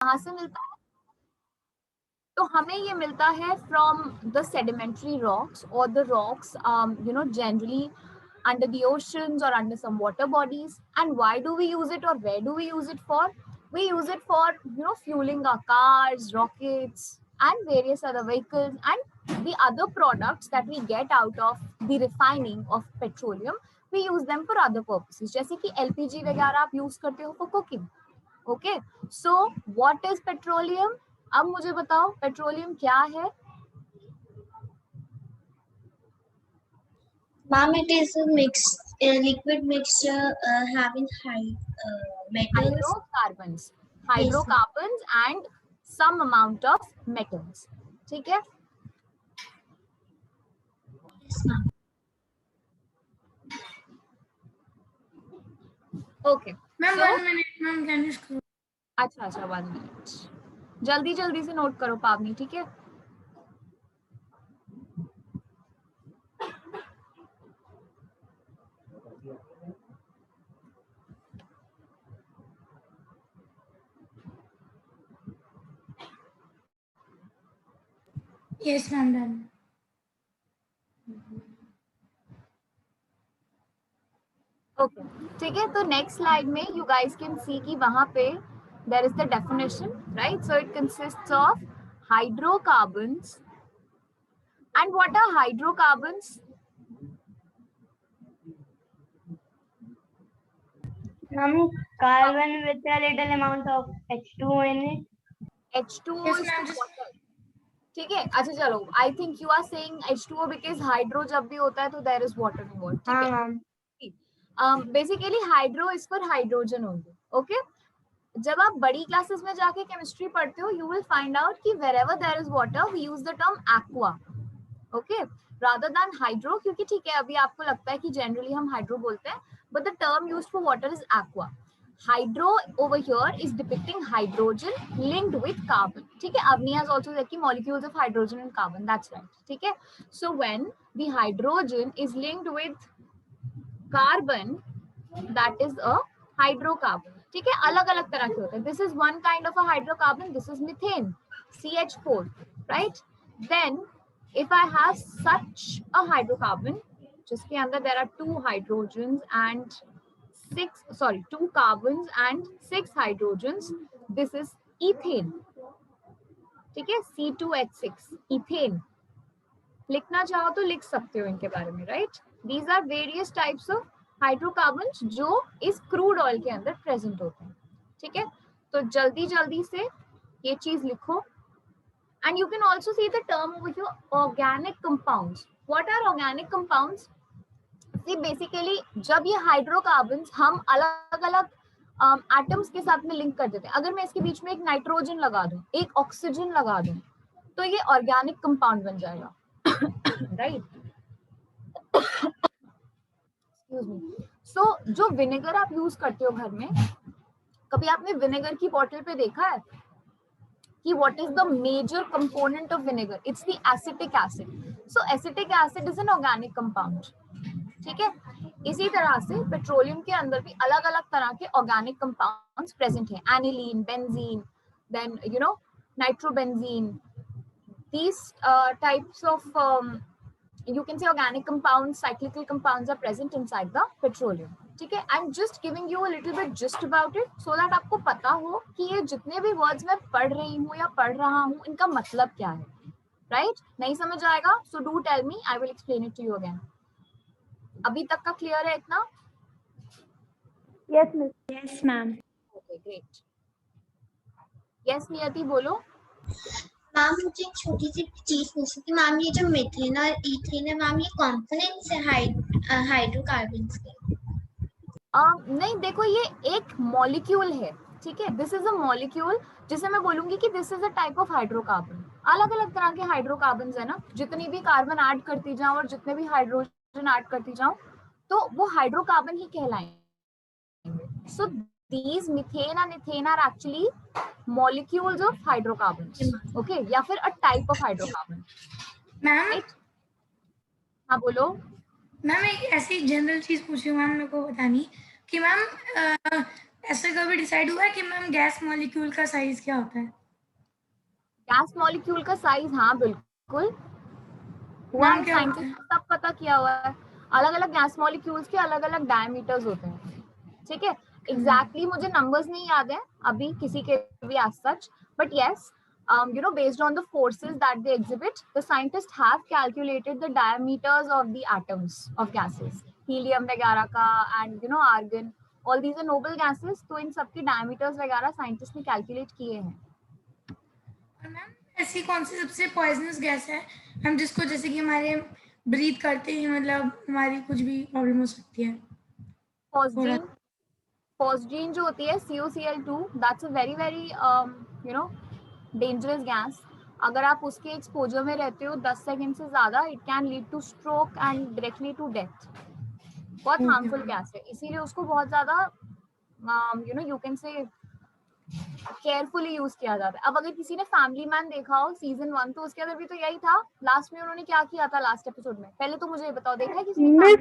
कहाँ से मिलता है? तो हमें ये मिलता है फ्रॉम द सेडिमेंट्री रॉक्स और the rocks generally under the oceans or under some water bodies. And why do we use it, or where do we use it for? We use it for fueling our cars, rockets, and various other vehicles, and the other products that we get out of the refining of petroleum. We use them for other purposes, जैसे कि LPG वगैरह आप use करते हो for cooking. Okay, so what is petroleum? अब मुझे बताओ petroleum क्या है? Ma'am, it is a liquid mixture having metals. Hydrocarbons and some amount of metals. ठीक है? Yes, ma'am. Okay. Ma'am, 1 minute, ma'am, can you scroll? अच्छा 1 minute. जल्दी जल्दी से नोट करो पावनी, ठीक है? Yes, ma'am, done. ओके ठीक है, तो नेक्स्ट स्लाइड में यू गाइस कैन सी कि वहां पे there is the definition, right? So it consists of hydrocarbons. And what are hydrocarbons? Carbon with a little amount of H2O in it. H2O is water. ठीक है, अच्छा चलो, I think you are saying H2O because hydro जब भी होता है तो there is water involve. ठीक है, basically hydro is for hydrogen only. Okay, जब आप बड़ी क्लासेस में जाके केमिस्ट्री पढ़ते हो यू विल फाइंड आउट कि wherever there is water we use the term aqua, okay, rather than hydro. क्योंकि ठीक है अभी आपको लगता है कि जनरली हम हाइड्रो बोलते हैं, but the term used for water is aqua. Hydro over here is depicting hydrogen linked with carbon. ठीक है, Avni has also said कि molecules of hydrogen and carbon. That's right. ठीक है, so when the hydrogen is linked with carbon, that is a hydrocarbon. ठीक है, अलग अलग तरह के होते हैं. This is one kind of a hydrocarbon. This is methane, CH4, right? Then if I have such a hydrocarbon जिसके अंदर there are two hydrogens and two carbons and 6 hydrogens, this is ethane. ठीक है, C2H6 ethane. लिखना चाहो तो लिख सकते हो इनके बारे में, right? These are various types of hydrocarbons जो इस क्रूड ऑयल के अंदर प्रेजेंट होते हैं. ठीक है, तो जल्दी जल्दी से ये चीज लिखो. And you can also see the term over here, organic compounds. What are organic compounds? See, basically जब ये हाइड्रोकार्बन्स हम अलग अलग एटम्स के साथ में लिंक कर देते हैं. अगर मैं इसके बीच में एक नाइट्रोजन लगा दूं, एक ऑक्सीजन लगा दूं, तो ये ऑर्गेनिक कंपाउंड बन जाएगा, राइट? Excuse me. सो जो विनेगर आप यूज करते हो घर में, कभी आपने विनेगर की बोतल पे देखा है कि what is the major component of vinegar? It's the acetic acid. So acetic acid is an organic compound. ठीक है, इसी तरह से पेट्रोलियम के अंदर भी अलग अलग तरह के ऑर्गेनिक कंपाउंड्स प्रेजेंट हैं. Aniline, benzene, then nitrobenzene. These types of you can say organic compounds, cyclical compounds are present inside the petroleum. ठीक है, I'm just giving you a little bit gist about it so that आपको पता हो कि ये जितने भी words मैं पढ़ रही हूँ या पढ़ रहा हूँ इनका मतलब क्या है, राइट? नहीं समझ आएगा so do tell me, I will explain it to you again. अभी तक का क्लियर है इतना? Yes, miss. Yes, ma'am. Okay, great. Yes, नियति बोलो. मैम मुझे एक छोटी सी चीज पूछनी थी मैम, ये जो मीथेन और ईथेन है मैम, ये कॉम्पोनेंट्स है हाइड्रोकार्बन्स के? नहीं, देखो ये एक मॉलिक्यूल है. ठीक है, दिस इज अ मॉलिक्यूल जिसे मैं बोलूंगी कि this is a type of hydrocarbon. अलग अलग तरह के हाइड्रोकार्बन है ना, जितनी भी कार्बन ऐड करती जाऊं और जितने भी हाइड्रोजन ऐड करती जाऊं तो वो हाइड्रोकार्बन ही कहलाएंगे. सो these methane and ethane are actually molecules of hydrocarbons, okay, या फिर a type of hydrocarbon. Ma'am right? हाँ बोलो. मैम एक ऐसी जनरल चीज पूछी मैम, मेरे को बतानी कि मैम ऐसा कभी डिसाइड हुआ है कि मैम गैस मॉलिक्यूल का साइज क्या होता है? गैस मॉलिक्यूल का साइज, हाँ बिल्कुल हुआ मैम है, क्या होता साइंटिस्ट है? ने सब पता किया हुआ है। अलग अलग गैस मॉलिक्यूल्स के अलग अलग डायमीटर्स होते हैं, ठीक है। एग्जैक्टली मुझे नंबर्स नहीं याद है अभी किसी के भी as such, but yes, you know, based on the forces that they exhibit, the scientists have calculated the diameters of the atoms of gases, helium वगैरह का and you know argon, all these are noble gases, तो इन सबके diameters वगैरह scientist ने calculate किए हैं। और ma'am ऐसी कौन सी सबसे पॉइजनस गैस है हम जिसको जैसे कि हमारे ब्रीथ करते ही मतलब हमारी कुछ भी प्रॉब्लम हो सकती है? फॉस्जीन, फॉस्जीन जो होती है CuCl2, that's a very very you know dangerous gas. अगर आप उसके एक्सपोजर में रहते हो 10 सेकंड से ज्यादा, it can lead to stroke and directly to death. बहुत हार्मफुल गैस है, इसीलिए उसको बहुत ज्यादा you know you can say carefully use किया जाता है। अब अगर किसी ने फैमिली मैन देखा हो सीजन 1, तो उसके अंदर भी तो यही था। लास्ट में उन्होंने क्या किया था लास्ट एपिसोड में, पहले तो मुझे ये बताओ, देखा है किसी ने?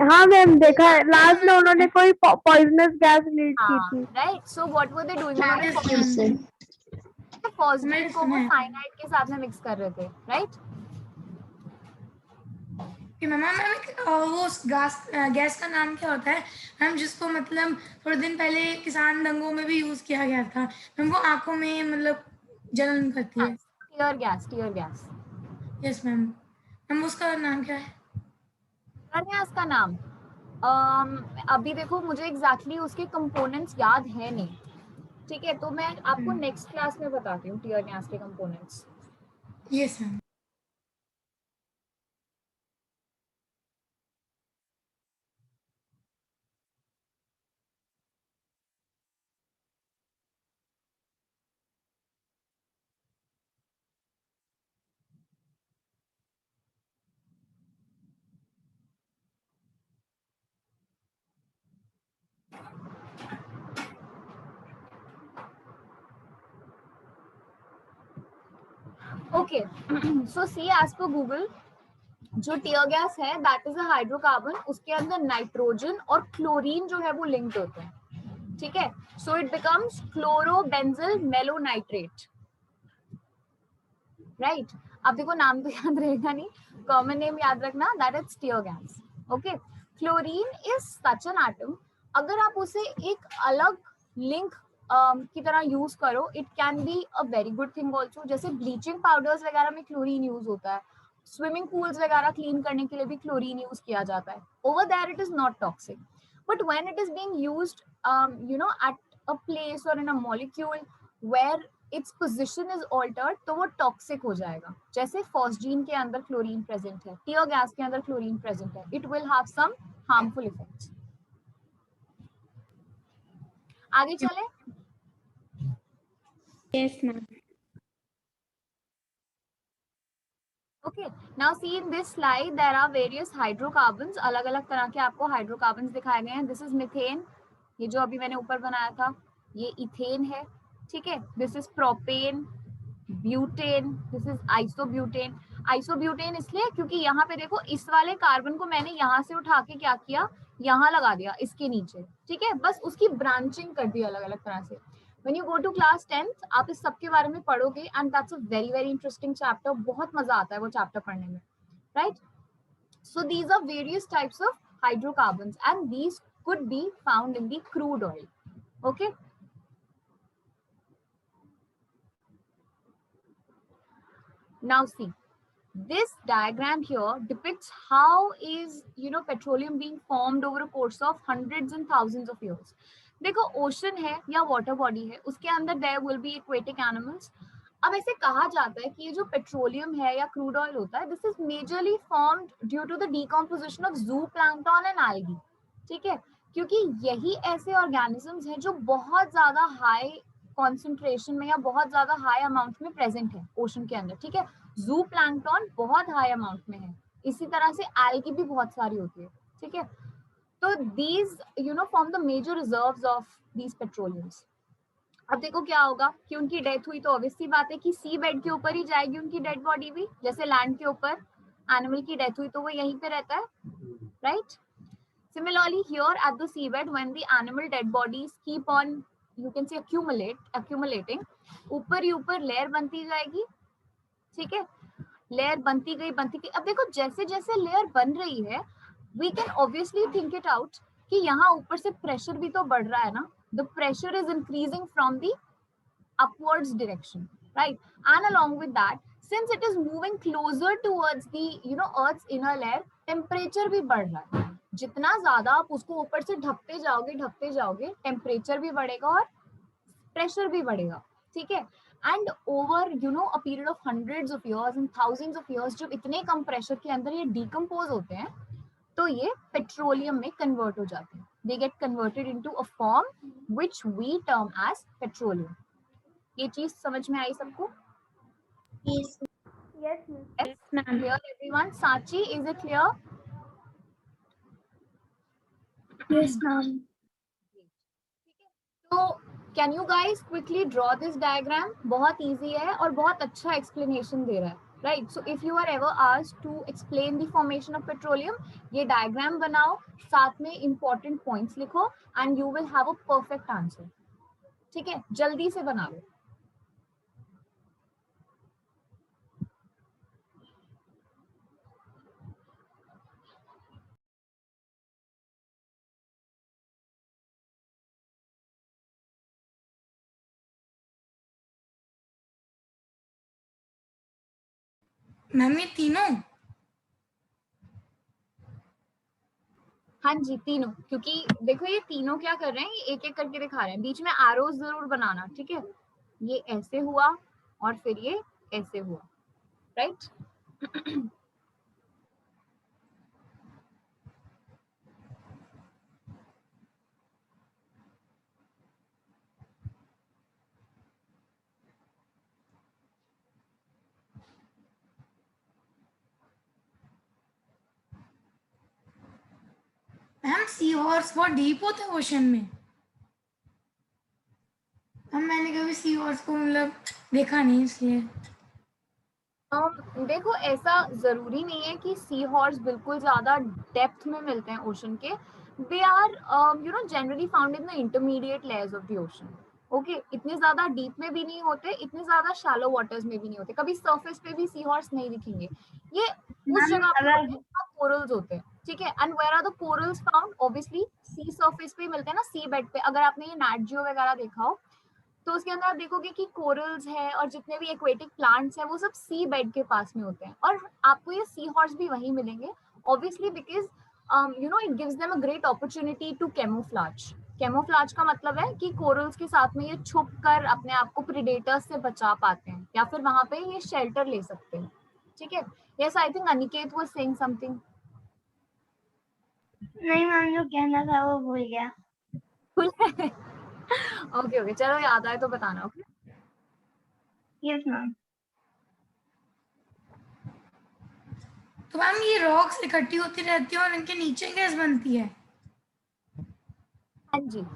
हाँ मैम देखा है, लास्ट में उन्होंने कोई पॉइजनस गैस लीक की हाँ थी। Right, so what were they doing, उन्होंने फॉस्जीन को वो साइनाइड के साथ में मिक्स कर रहे थे, राइट। मैम वो गैस का नाम क्या होता है मैम जिसको मतलब थोड़े दिन पहले किसान दंगों में भी यूज किया गया था मैम, वो आंखों में मतलब जलन करती है? Tear gas, tear gas. Yes ma'am. Ma'am उसका नाम क्या है? टीयर गैस का नाम अभी देखो मुझे एग्जैक्टली उसके कंपोनेंट्स याद है नहीं, ठीक है, तो मैं आपको नेक्स्ट क्लास में बताती हूँ टीयर गैस के कंपोनेंट्स। Yes ma'am. ओके, सो सी एज पर गूगल, जो टीयर गैस है दैट इज अ हाइड्रोकार्बन, उसके अंदर नाइट्रोजन और क्लोरीन जो है वो लिंक्ड होते हैं, ठीक है। So it becomes chlorobenzyl malonitrate, right. अब देखो नाम तो याद रहेगा नहीं, कॉमन नेम याद रखना, that is tear gas, okay. Chlorine is such an atom, अगर आप उसे एक अलग लिंक की तरह यूज करो, it can be a very good thing also. जैसे ब्लीचिंग पाउडर्स वगैरह में क्लोरीन यूज होता है, स्विमिंग पूल्स वगैरह क्लीन करने के लिए भी क्लोरीन यूज किया जाता है। Over there it is not toxic, but when it is being used you know at a place और in a molecule where its position is altered, तो वो टॉक्सिक हो जाएगा। जैसे फॉस्जीन के अंदर क्लोरीन प्रेजेंट है, टीयर गैस के अंदर क्लोरीन प्रेजेंट है, it will have some harmful effects. आगे चले। Yes, ma'am. Okay, now see in this slide there are various hydrocarbons, अलग अलग तरह के आपको हाइड्रोकार्बन्स दिखाए गए हैं। दिस इज मिथेन, ये जो अभी मैंने ऊपर बनाया था, ये इथेन है, ठीक है। This is propane, butane, this is isobutane. Isobutane इसलिए क्योंकि यहाँ पे देखो इस वाले कार्बन को मैंने यहाँ से उठा के क्या किया, यहाँ लगा दिया इसके नीचे, ठीक है, बस उसकी ब्रांचिंग कर दी अलग अलग तरह से। When you go to class 10th, आप इस सब के बारे में पढ़ोगे and that's a very very interesting chapter, बहुत मजा आता है वो चैप्टर पढ़ने में, right. So these are various types of hydrocarbons and these could be found in the crude oil, okay. Now see, this diagram here depicts how is petroleum being formed over a course of hundreds and thousands of years. देखो ocean है या water body है, उसके अंदर there will be aquatic animals. अब ऐसे कहा जाता है कि ये जो पेट्रोलियम है या क्रूड ऑयल होता है, this is majorly formed due to the decomposition of zooplankton and algae, ठीक है, क्योंकि यही ऐसे ऑर्गेनिजम्स हैं जो बहुत ज्यादा हाई कॉन्सेंट्रेशन में या बहुत ज्यादा हाई अमाउंट में प्रेजेंट है ओशन के अंदर, ठीक है। ज़ूप्लैंक्टन बहुत हाई अमाउंट में है, इसी तरह से algae भी बहुत सारी होती है, ठीक है। तो these form the major reserves of these petroleums. अब देखो क्या होगा कि उनकी डेथ हुई तो ऑब्वियस सी बात है कि सी बेड के ऊपर ही जाएगी उनकी डेड बॉडी भी, जैसे लैंड के ऊपर एनिमल की डेथ हुई तो वो यहीं पे रहता है, right. Similarly, here at the seabed, when the animal dead bodies keep on, you can say accumulating, ऊपर ही ऊपर लेयर बनती जाएगी, ठीक है, लेयर बनती गई. अब देखो जैसे जैसे लेयर बन रही है, we can obviously think it out कि यहाँ ऊपर से प्रेशर भी तो बढ़ रहा है ना. The pressure is increasing from the upwards direction, right? And along with that, since it is moving closer towards the Earth's inner layer, temperature भी बढ़ रहा है. जितना ज्यादा आप उसको ऊपर से ढकते जाओगे, टेम्परेचर भी बढ़ेगा और प्रेशर भी बढ़ेगा, ठीक है. And over a period of hundreds of years and thousands of years, जब इतने कम प्रेशर के अंदर ये डिकम्पोज होते हैं, तो ये पेट्रोलियम में कन्वर्ट हो जाते हैं. They get converted into a form which we term as petroleum. ये चीज समझ में आई सबको? Yes. Yes, ma'am. Yes, clear everyone? Sachi, is it clear? Yes, ma'am. So can you guys quickly draw this diagram? बहुत easy है और बहुत अच्छा explanation दे रहा है, right? So if you are ever asked to explain the formation of petroleum, ये diagram बनाओ, साथ में important points लिखो, and you will have a perfect answer. ठीक है, जल्दी से बना लो. मैम ये तीनों? हाँ जी, तीनों. क्योंकि देखो ये तीनों क्या कर रहे हैं, ये एक एक करके दिखा रहे हैं. बीच में एरोज जरूर बनाना, ठीक है. ये ऐसे हुआ और फिर ये ऐसे हुआ, राइट? मैम सी हॉर्स बहुत डीप होता है ओशन में. हम मैंने कभी सी हॉर्स को मतलब देखा नहीं, इसलिए. देखो ऐसा जरूरी नहीं है कि सी हॉर्स बिल्कुल ज्यादा डेप्थ में मिलते हैं ओशन के. They are generally found in the intermediate layers of the ocean. Okay, इतने ज्यादा डीप में भी नहीं होते, इतने ज्यादा शैलो वाटर्स में भी नहीं होते. कभी सरफेस पे भी सी हॉर्स नहीं दिखेंगे. ये उस जगह पर कोरल्स होते हैं, ठीक है. And where are the corals found? Obviously sea surface पे मिलते हैं ना, सी बेड पे. अगर आपने ये नैट जियो वगैरह देखा हो तो उसके अंदर आप देखोगे कि कोरल्स है और जितने भी एक्वेटिक प्लांट्स हैं वो सब सी बेड के पास में होते हैं. और आपको ये सी हॉर्स भी वहीं मिलेंगे, obviously, because it gives them a great opportunity to camouflage. Camouflage का मतलब है कि कोरल्स के साथ में ये छुप कर अपने आप को प्रेडेटर्स से बचा पाते हैं, या फिर वहां पे ये शेल्टर ले सकते हैं, ठीक है. Yes, I think Aniket was saying something. नहीं मैम, जो कहना था वो भूल गया. ओके, चलो याद आए तो बताना. ओके. Yes ma'am. तो मैम ये रॉक्स इकट्ठी होती रहती है और इनके नीचे गैस बनती है? हाँ जी.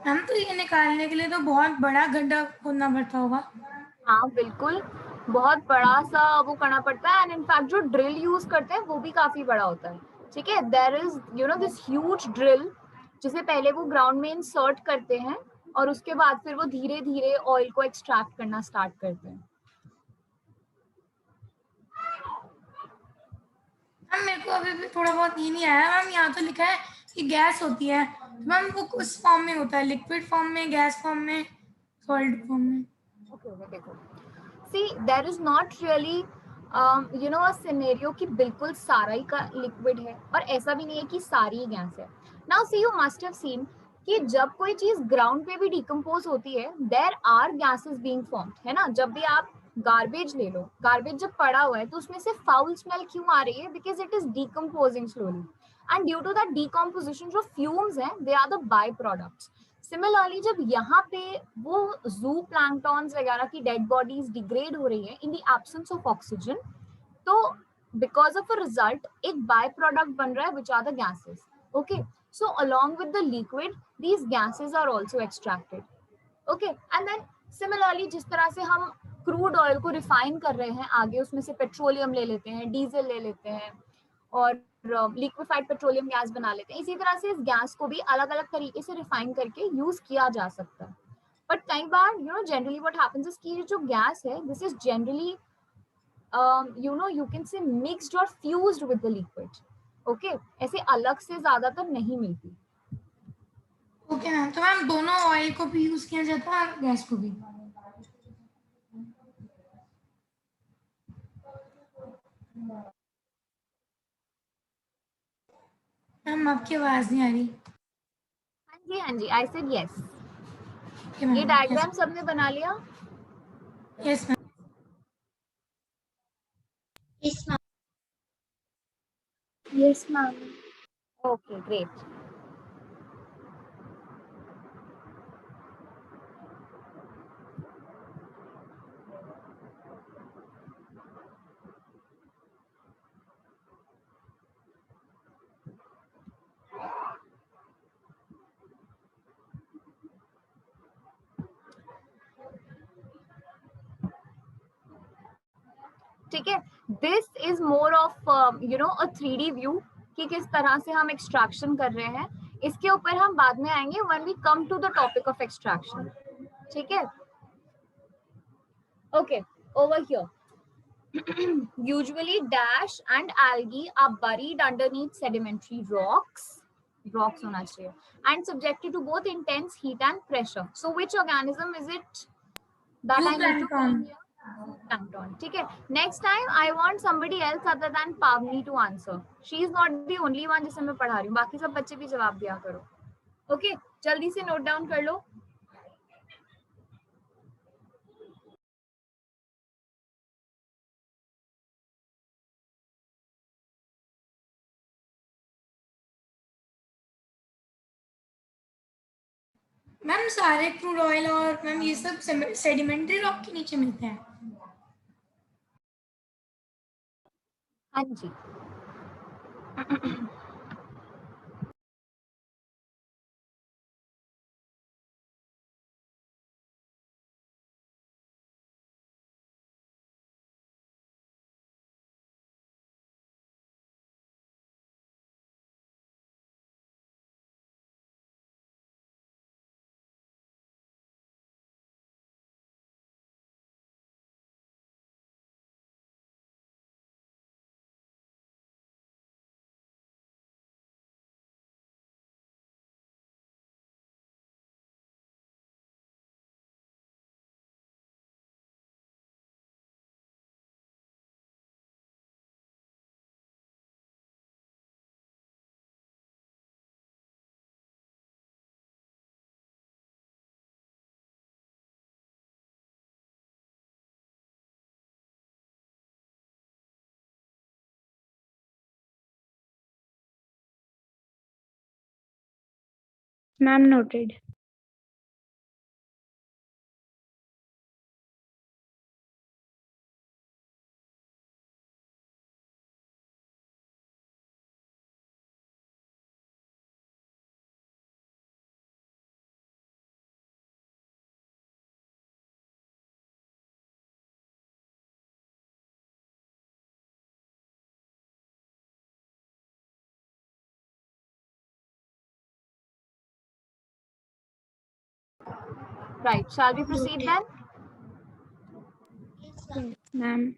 मैम तो ये निकालने के लिए तो बहुत बड़ा गड्ढा खोदना पड़ता होगा। हाँ बिल्कुल, बहुत बड़ा सा वो करना पड़ता है, एंड इनफैक्ट जो ड्रिल यूज करते हैं वो भी काफी बड़ा होता है। ठीक है, there is you know this huge drill जिसे पहले वो ग्राउंड में इंसर्ट करते हैं और उसके बाद फिर वो धीरे धीरे ऑयल को एक्सट्रैक्ट करना स्टार्ट करते हैं। मैम मेरे को अभी भी थोड़ा बहुत ये नहीं आया मैम, यहाँ तो लिखा है कि गैस होती है, तो मैम वो उस फॉर्म में होता है, लिक्विड फॉर्म में, गैस फॉर्म में, सॉलिड फॉर्म में? ओके देखो, see there is not really you know a scenario कि बिल्कुल सारा ही का लिक्विड है, और ऐसा भी नहीं है कि सारी ही गैस है। Now see you must have seen कि जब कोई चीज ग्राउंड पे भी डिकम्पोज होती है there are gases being formed, है ना। जब भी आप गार्बेज ले लो, गार्बेज जब पड़ा हुआ है तो उसमें से फाउल स्मेल क्यों आ रही है? Because it is decomposing slowly, and due to that decomposition जो फ्यूम्स हैं they are the by products. Similarly जब यहाँ पे वो जू प्लैंक्टॉन्स वगैरह की डेड बॉडीज डिग्रेड हो रही है in the absence of oxygen, तो बिकॉज ऑफ अ रिजल्ट एक बाय प्रोडक्ट बन रहा है which are the gases. Okay, so along with the liquid these gases are also extracted. Okay, and then similarly जिस तरह से हम क्रूड ऑयल को रिफाइन कर रहे हैं, आगे उसमें से पेट्रोलियम ले लेते हैं, डीजल ले लेते हैं और लिक्विफाइड पेट्रोलियम गैस बना लेते हैं, इसी तरह से इस गैस को भी अलग अलग तरीके से रिफाइन करके यूज किया जा सकता है। बट कई बार you know generally what happens is कि जो गैस है this is generally you know you can say mixed और fused with the liquid. Okay, ऐसे अलग से ज्यादातर नहीं मिलती। ओके मैम, तो मैम दोनों ऑयल को भी यूज किया जाता है और गैस को भी? मैम आपकी आवाज नहीं आ रही। हाँ जी हाँ जी, आई सेड यस। ओके ये मैम, डायग्राम सबने बना लिया? Yes ma'am. Yes, ma'am. Yes, ma'am. Okay great. ठीक है, this is more of you know a 3D view कि किस तरह से हम एक्सट्रैक्शन कर रहे हैं। इसके ऊपर हम बाद में आएंगे when we come to the topic of extraction. ठीक है, okay, over here usually dash and algae are buried underneath sedimentary rocks होना चाहिए, and subjected to both intense heat and pressure. So which organism is it that I need to Zooplankton. name here? Plankton. ठीक है, next time I want somebody else other than Pavni to answer. She is not the only one जिसे मैं पढ़ा रही हूँ, बाकी सब बच्चे भी जवाब दिया करो। ओके, जल्दी से नोट डाउन कर लो। मैम सारे क्रूड ऑयल और मैम ये सब सेडिमेंट्री रॉक के नीचे मिलते हैं? हाँ जी Ma'am, noted. Right. Shall we proceed Noted. then? Yes, ma'am. Yes, ma'am.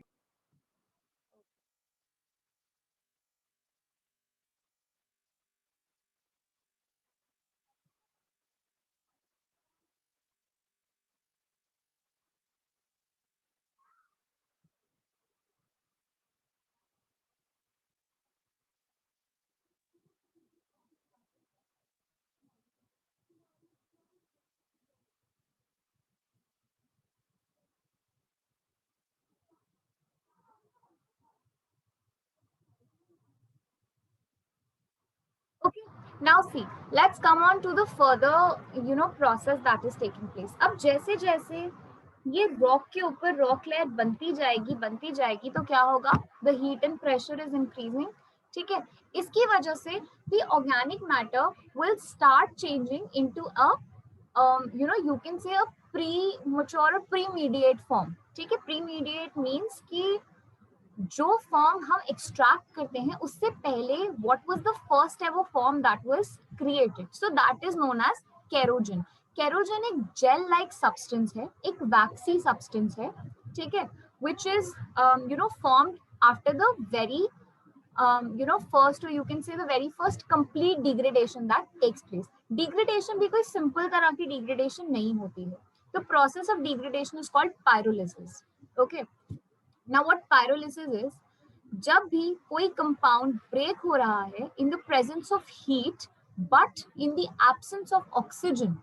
Okay. Now see, let's come on to the further, process that is taking place. अब जैसे जैसे ये रॉक के ऊपर रॉक लेयर बनती जाएगी तो क्या होगा? The heat and pressure is increasing. ठीक है, इसकी वजह से the organic matter will start changing into a you can say a pre-mature or pre-mediate form. ठीक है, pre-mediate means कि जो फॉर्म हम एक्सट्रैक्ट करते हैं उससे पहले what was the first ever form that was created, so that is known as kerogen. Kerogen एक जेल लाइक सब्सटेंस है, एक वैक्सी सब्सटेंस है, ठीक है, which is formed after the very first, or you can say the very first complete degradation that takes place. Degradation भी कोई simple तरह की degradation नहीं होती है. The process of degradation is called pyrolysis. Okay. Now what pyrolysis is, जब भी कोई कंपाउंड ब्रेक हो रहा है in the presence of heat but in the absence of oxygen,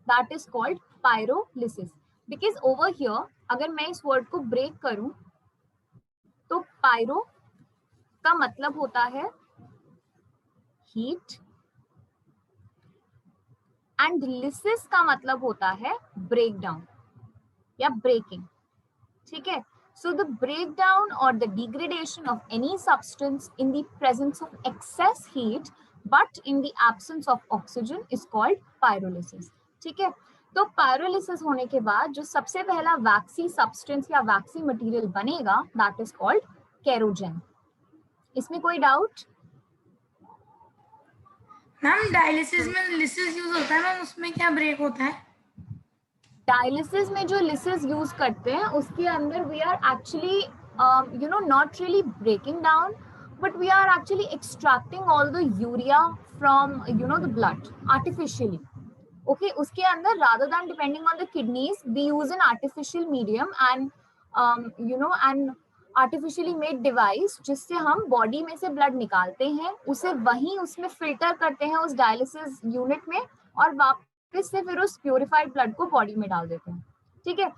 that is called pyrolysis. Because over here अगर मैं इस word को ब्रेक करूं तो pyro का मतलब होता है हीट एंड लिसिस का मतलब होता है ब्रेक डाउन या ब्रेकिंग. ठीक है, so the breakdown or the degradation of any substance in the presence of excess heat but in the absence of oxygen is called pyrolysis. ठीक है, तो pyrolysis होने के बाद जो सबसे पहला वैक्सी सब्सटेंस या वैक्सी मटेरियल बनेगा that is called केरोजन. इसमें कोई डाउट? मैम डायलिसिस में लिसिस यूज होता है मैम, उसमें क्या ब्रेक होता है? डायलिसिस में जो लिसिस यूज करते हैं उसके अंदर we are actually not really breaking down but we are actually extracting all the urea from the blood artificially. Okay, उसके अंदर rather than depending on the kidneys we use an artificial medium and and artificially made device जिससे हम body में से blood निकालते हैं, उसे वहीं उसमें फिल्टर करते हैं उस डायलिसिस यूनिट में और वापस से फिर उस प्योरिफाइड ब्लड को बॉडी में डाल देते हैं. ठीक है,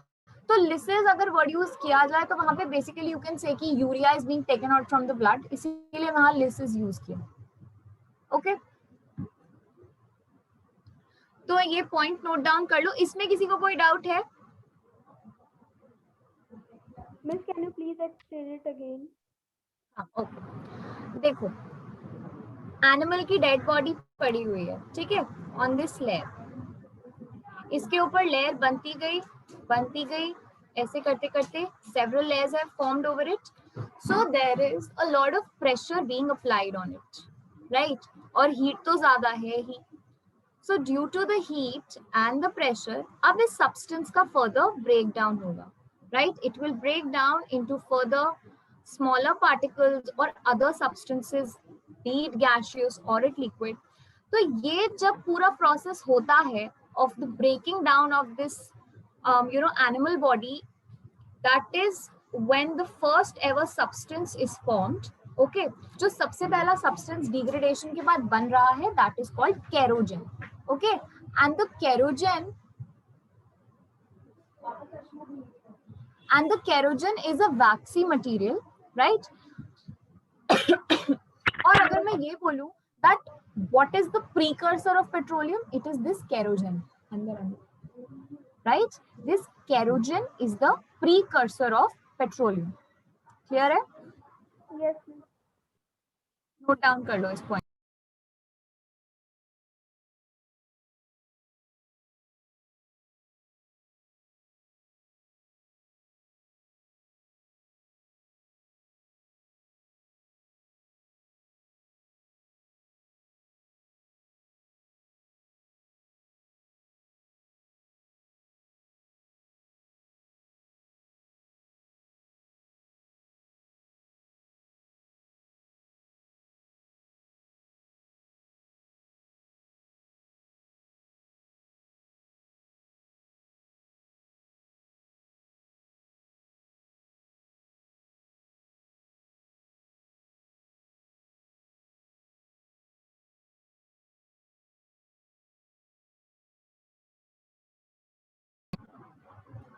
तो लिसिस अगर वर्ड यूज किया जाए तो वहां पे बेसिकली यू कैन से कि urea is being taken out from the blood, इसीलिए वहां लिसिस यूज किया. ओके, तो ये पॉइंट नोट डाउन कर लो. इसमें किसी को कोई डाउट है? Miss, can you please explain it again? Okay, देखो एनिमल की डेड बॉडी पड़ी हुई है, ठीक है, ऑन दिस लेयर. इसके ऊपर लेयर बनती गई ऐसे करते करते several layers have formed over it, so there is a lot of pressure being applied on it, right? और heat तो ज्यादा है ही, so due to the heat and the pressure अब इस substance का further breakdown होगा, right? It will break down into further smaller particles or other substances, be it gaseous or it liquid. तो ये जब पूरा प्रोसेस होता है of the breaking down of this animal body, that is when the first ever substance is formed. Okay, जो सबसे पहला substance degradation के बाद बन रहा है that is called kerogen. Okay, and the kerogen is a waxy material, right? और अगर मैं ये बोलूं that what is the precursor of petroleum, it is this kerogen. Right, this kerogen is the precursor of petroleum. Clear है? Yes. Note down कर लो इस point.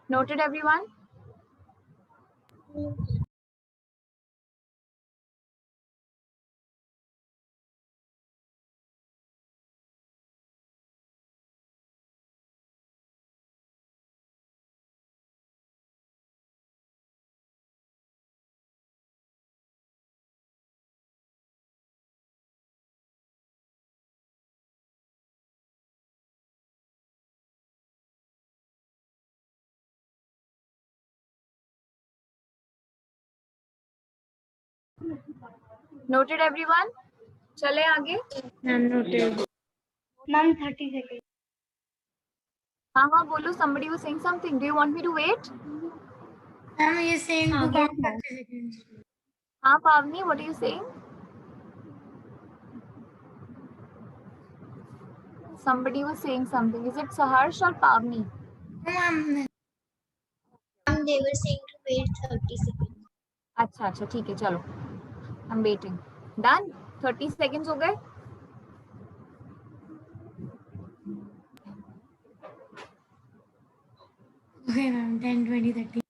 Noted, everyone? Noted, everyone? चले आगे? Ma'am noted. Ma'am 30 second. हाँ हाँ बोलो. Somebody was saying something. Do you want me to wait? Ma'am ये saying to count 30 seconds. हाँ Pavni, what are you saying? Somebody was saying something. Is it Saharsh or Pavni? No ma'am. They were saying to wait 30 seconds. अच्छा अच्छा ठीक है चलो. I'm waiting. Done? 30 seconds हो गए? Okay ma'am 10, 20, 30.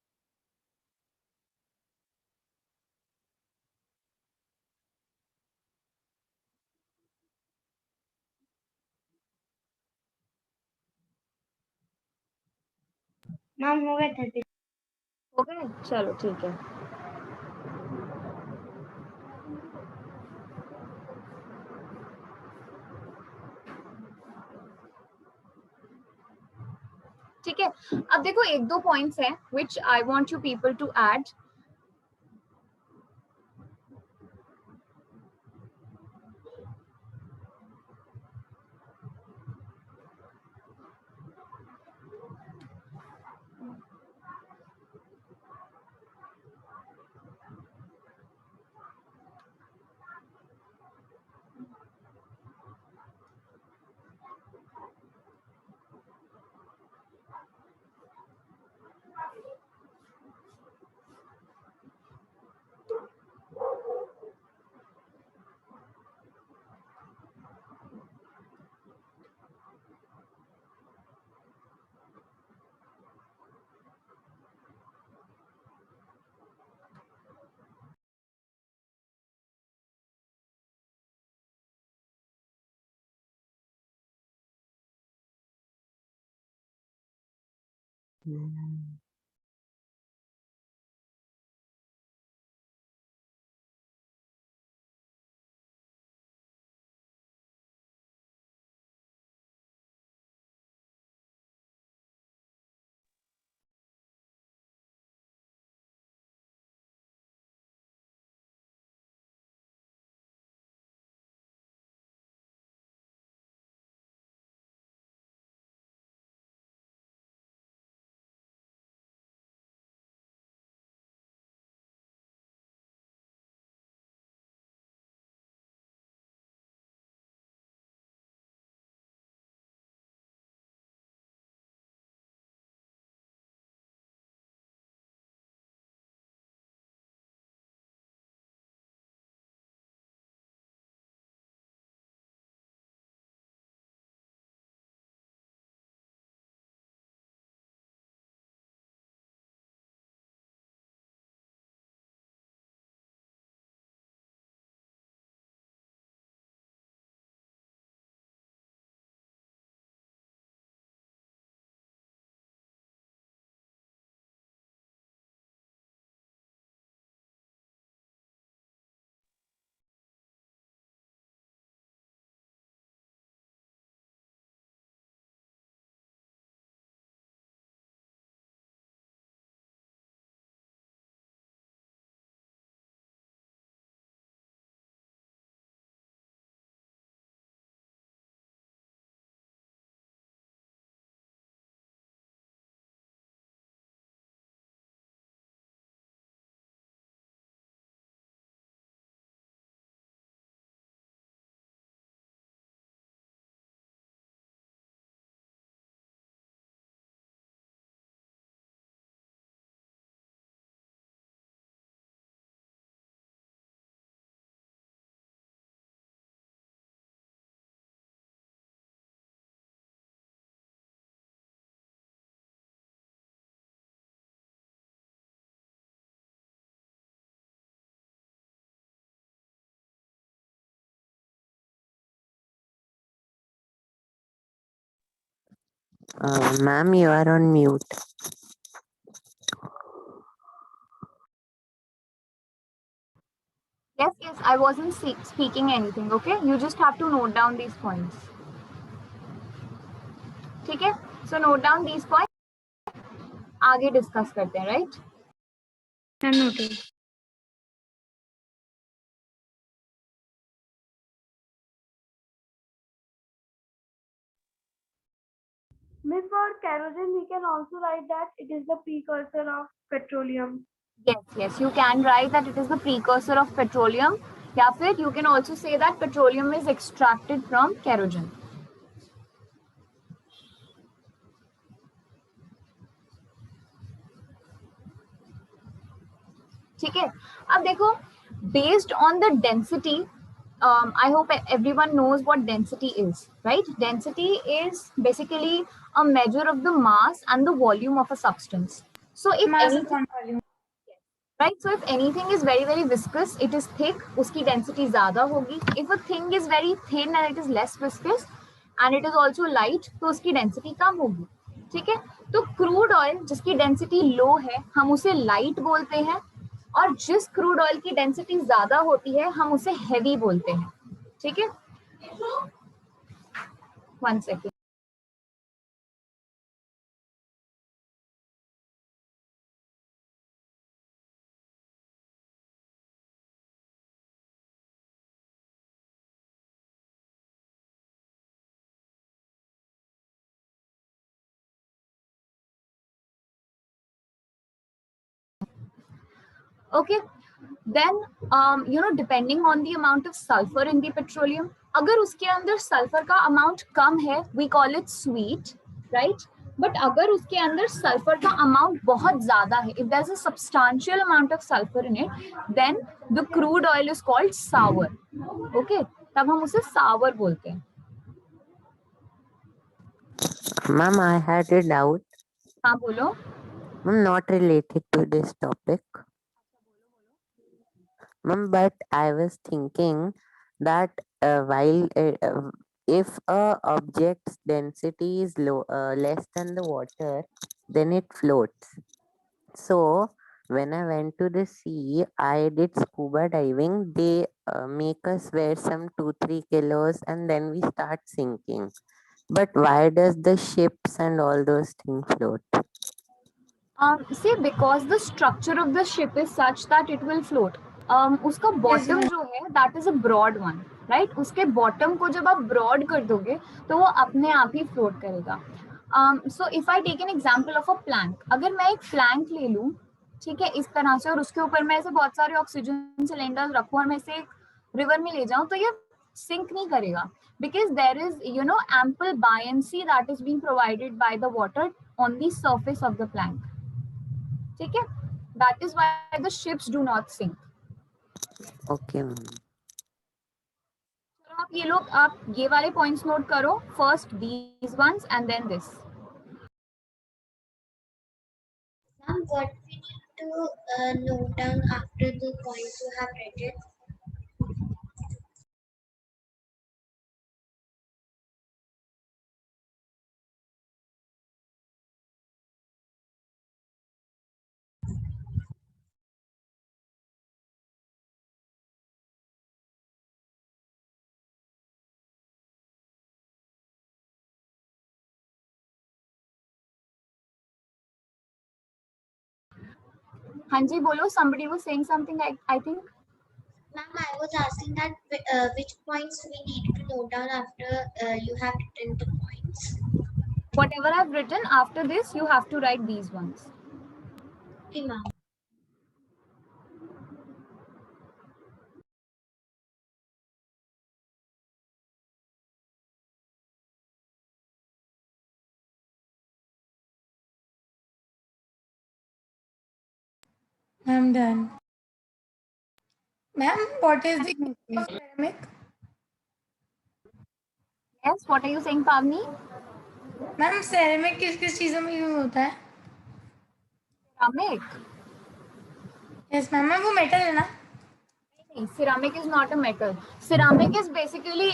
Ma'am हो गए 30। हो गए? चलो ठीक है. ठीक है. अब देखो एक दो पॉइंट्स हैं which I want you people to add. Ma'am, you are on mute. Yes, I wasn't speaking anything. Okay, you just have to note down these points. ठीक है? So note down these points. आगे discuss करते हैं, right? Noted. Miss, for kerosene, we can also write that it is the precursor of petroleum. Yes, you can write that it is the precursor of petroleum. या फिर you can also say that petroleum is extracted from kerosene. ठीक है? अब देखो, based on the density, I hope everyone knows what density is, right? Density is basically a measure of the mass and the volume of a substance. So if mass anything, upon volume. right, so if anything is very very viscous, it is thick, uski density zyada hogi. If a thing is very thin and it is less viscous and it is also light, तो उसकी density कम होगी. ठीक है? तो crude oil जिसकी density लो है हम उसे लाइट बोलते हैं, और जिस क्रूड ऑयल की डेंसिटी ज्यादा होती है हम उसे हेवी बोलते हैं. ठीक है? 1 second. Okay, then depending on the amount of sulfur in the petroleum, अगर उसके अंदर सल्फर का अमाउंट कम है we call it sweet, right? But अगर उसके अंदर सल्फर का अमाउंट बहुत ज्यादा है, if there's a substantial amount of sulfur in it, then the crude oil is called sour. Okay, तब हम उसे sour बोलते हैं. Ma'am, I had a doubt. हाँ बोलो. Ma'am, not related to this topic. Ma'am, but I was thinking that while if a object's density is less than the water, then it floats. So when I went to the sea, I did scuba diving. They make us wear some 2-3 kilos and then we start sinking. But why does the ships and all those things float? See, because the structure of the ship is such that it will float. उसका bottom जो है that is a broad one, right? उसके bottom को जब आप broad कर दोगे तो वो अपने आप ही float करेगा. So if I take an example of a plank, अगर मैं एक plank ले लूँ, ठीक है, इस तरह से, और उसके ऊपर मैं ऐसे बहुत सारे ऑक्सीजन सिलेंडर्स रखूँ और मैं इसे एक रिवर में ले जाऊँ, तो ये सिंक नहीं करेगा, because there is ample buoyancy that is being provided by the water on the surface of the plank. ठीक है? That is why the ships do not sink. Okay, ma'am. चलो आप ये वाले points note करो. First these ones and then this. Ma'am, what we need to note down after the points you have written? हाँ जी बोलो. Somebody was saying something. I think. Ma'am, I was asking that which points we need to note down after you have written the points. Whatever I've written after this, you have to write these ones. Okay, ma'am. I'm done. Ma'am, what is the use of ceramic? Yes, what are you saying, Pavni? Ma'am, ceramic किस चीजों में use होता है? Ceramic. Yes, ma'am. वो metal है ना? Ceramic is not a metal. Ceramic is basically,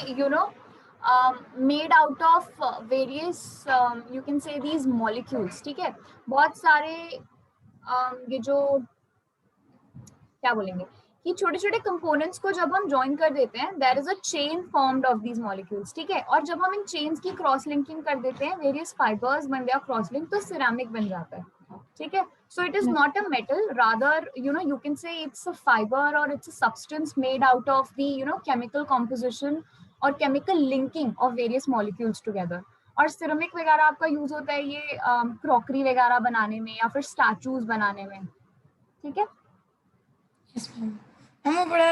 made out of various you can से these molecules, ठीक है। बहुत सारे ये जो क्या बोलेंगे कि छोटे छोटे कंपोनेंट्स को जब हम ज्वाइन कर देते हैं, there is a chain formed of these molecules, ठीक है। और जब हम इन चेन्स की क्रॉस लिंकिंग कर देते हैं, वेरियस फाइबर्स बन गया क्रॉस लिंक, तो सिरेमिक बन जाता है, ठीक है। So it is not a metal, rather you know you can say it's a fibre और it's a substance made out of the you know chemical composition और chemical linking of various molecules together. और ceramic वगैरह आपका use होता है ये crockery वगैरह बनाने में या फिर स्टैचूज बनाने में, ठीक है। Yes ma'am. वो बड़ा